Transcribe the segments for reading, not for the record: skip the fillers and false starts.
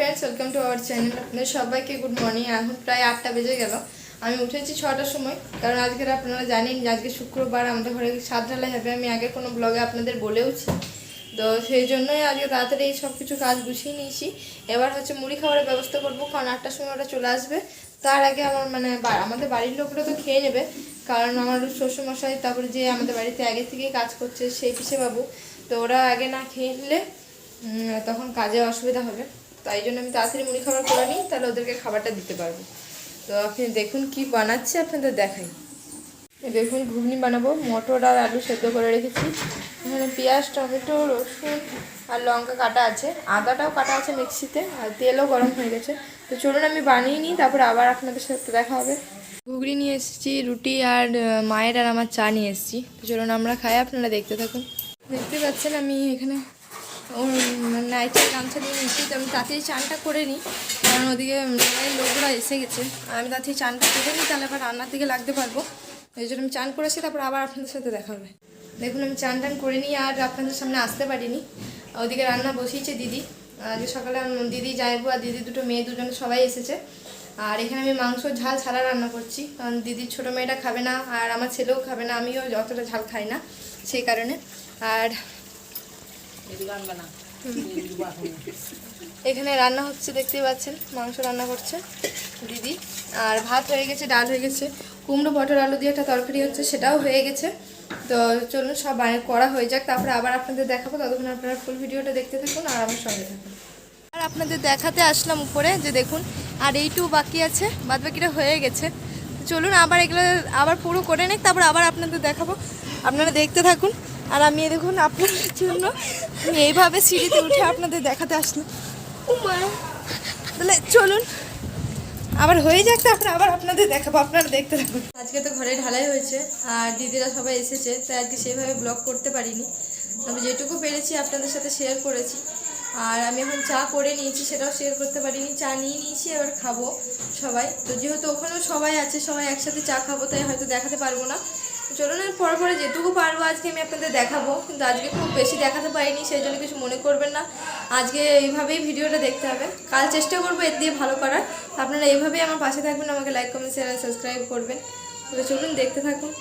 Friends welcome to our channel अपने सबाइके good morning. এখন প্রায় 8টা বেজে গেল। আমি উঠেছি 6টার সময়, কারণ আজকে আপনারা জানেন যে আজকে শুক্রবার আমাদের ঘরে ছাদ ঢালাই হবে। আমি আগে কোনো ব্লগে আপনাদের বলেওছি, তো সেই জন্যই আজকে তাড়াতাড়ি এই সব কিছু কাজ গুছিয়ে নিয়েছি। এবার হচ্ছে মুড়ি খাবারের ব্যবস্থা করব, কারণ 8টার সময় ওরা চলে আসবে। তার আগে আমার আমাদের বাড়ির লোকরা তো খেয়ে নেবে, কারণ আমার শ্বশুরমশাই তারপরে যে আমাদের বাড়িতে আগে থেকেই কাজ করছে সেই পিসে বাবু, তো ওরা আগে না খেয়ে নিলে তখন কাজে অসুবিধা হবে। তাই জন্য আমি তাড়াতাড়ি মুড়ি খাবার করে নিই, তাহলে ওদেরকে খাবারটা দিতে পারবো। তো আপনি দেখুন কি বানাচ্ছি, আপনাদের দেখাই। দেখুন ঘুগনি বানাবো, মটর আর আলু সেদ্ধ করে রেখেছি। এখানে পেঁয়াজ, টমেটো, রসুন আর লঙ্কা কাটা আছে, আদাটাও কাটা আছে মিক্সিতে, আর তেলও গরম হয়ে গেছে। তো চলুন আমি বানিয়ে নিই, তারপরে আবার আপনাদের সাথে দেখা হবে। ঘুগনি নিয়ে এসেছি, রুটি আর মায়ের আর আমার চা নিয়ে এসেছি। তো চলুন আমরা খাই, আপনারা দেখতে থাকুন। দেখতে পাচ্ছেন আমি এখানে নাইটের গামছা নিয়ে নিচ্ছি। তো আমি তাড়াতাড়ি চানটা করে নিই, কারণ ওদিকে লোকরা এসে গেছে। আর আমি তাড়াতাড়ি চানটা করে নিই, তাহলে আবার রান্নার দিকে লাগতে পারবো। এই জন্য আমি চান করেছি, তারপর আবার আপনাদের সাথে দেখা হবে। দেখুন আমি চান টান করে নিই, আর আপনাদের সামনে আসতে পারিনি। ওদিকে রান্না বসিয়েছে দিদি। আজকে সকালে দিদি যাইবো আর দিদি দুটো মেয়ে দুজনে সবাই এসেছে। আর এখানে আমি মাংস ঝাল ছাড়া রান্না করছি, কারণ দিদির ছোটো মেয়েটা খাবে না, আর আমার ছেলেও খাবে না, আমিও যতটা ঝাল খাই না সেই কারণে। আর এখানে রান্না হচ্ছে, দেখতেই পাচ্ছেন মাংস রান্না করছে দিদি। আর ভাত হয়ে গেছে, ডাল হয়ে গেছে, কুমড়ো পটল আলু দিয়ে একটা তরকারি হচ্ছে, সেটাও হয়ে গেছে। তো চলুন সব করা হয়ে যাক, তারপরে আবার আপনাদের দেখাবো। ততক্ষণ আপনারা ফুল ভিডিওটা দেখতে থাকুন আর আমার সঙ্গে থাকুন। আর আপনাদের দেখাতে আসলাম উপরে, যে দেখুন আর এইটুকু বাকি আছে, বাদ বাকিটা হয়ে গেছে। চলুন আবার এগুলো আবার পুরো করে নিই, তারপর আবার আপনাদের দেখাবো, আপনারা দেখতে থাকুন। আর আমি দেখুন আপনাদের জন্য এইভাবে সিঁড়িতে উঠে আপনাদের দেখাতে আসলাম। তাহলে চলুন আবার হয়ে যাক, তারপরে আবার আপনাদের দেখাবো, আপনারা দেখতে থাকুন। আজকে তো ঘরে ঢালাই হয়েছে আর দিদিরা সবাই এসেছে, তাই আজকে সেইভাবে ব্লগ করতে পারিনি। আমি যেটুকু পেরেছি আপনাদের সাথে শেয়ার করেছি। আর আমি এখন চা করে নিয়েছি, সেটাও শেয়ার করতে পারিনি। চা নিয়ে নিয়েছি, এবার খাবো সবাই। তো যেহেতু ওখানেও সবাই আছে, সবাই একসাথে চা খাবো, তাই হয়তো দেখাতে পারবো না। চলুন পরে পরে যেটুকু পারবো আজকে আমি আপনাদের দেখাবো, কিন্তু আজকে খুব বেশি দেখাতে পারিনি, সেই জন্য কিছু মনে করবেন না। আজকে এইভাবেই ভিডিওটা দেখতে হবে, কাল চেষ্টা করবো এর দিয়ে ভালো করার। আপনারা এইভাবেই আমার পাশে থাকবেন, আমাকে লাইক কমেন্ট শেয়ার আর সাবস্ক্রাইব করবেন। তবে চলুন দেখতে থাকুন।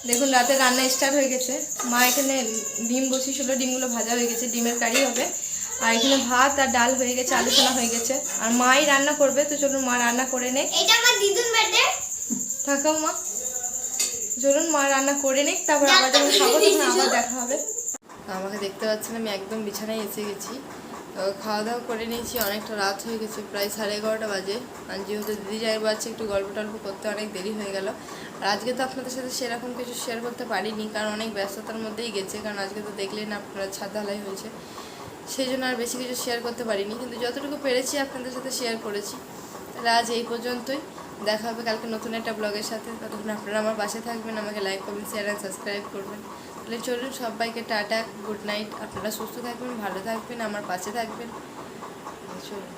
দেখুন রাতে রান্না স্টার্ট হয়ে গেছে। মা এখানে ডিম বসিয়েছিল, ডিমগুলো ভাজা হয়ে গেছে, ডিমের কারি হবে। আর এখানে ভাত আর ডাল হয়ে গেছে, আলোচনা হয়ে গেছে, আর মাই রান্না করবে। তো চলুন মা রান্না করে নেই, থাকাও মা। চলুন মা রান্না করে নিক, তারপর আবার যখন খাবো তখন আবার দেখা হবে। আমাকে দেখতে পাচ্ছেন আমি একদম বিছানায় এসে গেছি। খাওয়া দাওয়া করে নিয়েছি, অনেকটা রাত হয়ে গেছে, প্রায় 11:30 বাজে। আর যেহেতু দিদি যাইবো আছে, একটু গল্প টল্প করতে অনেক দেরি হয়ে গেল। আর আজকে তো আপনাদের সাথে সেরকম কিছু শেয়ার করতে পারিনি, কারণ অনেক ব্যস্ততার মধ্যেই গেছে। কারণ আজকে তো দেখলেন আপনারা ছাদ ঢালাই হয়েছে, সেই জন্য আর বেশি কিছু শেয়ার করতে পারিনি, কিন্তু যতটুকু পেরেছি আপনাদের সাথে শেয়ার করেছি। তাহলে আজ এই পর্যন্তই, দেখা হবে কালকে নতুন একটা ব্লগের সাথে। ততক্ষণ আপনারা আমার পাশে থাকবেন, আমাকে লাইক কমেন্ট শেয়ার আর সাবস্ক্রাইব করবেন। তাহলে চলুন সবাইকে টাটা, গুড নাইট। আপনারা সুস্থ থাকবেন, ভালো থাকবেন, আমার পাশে থাকবেন। চলুন।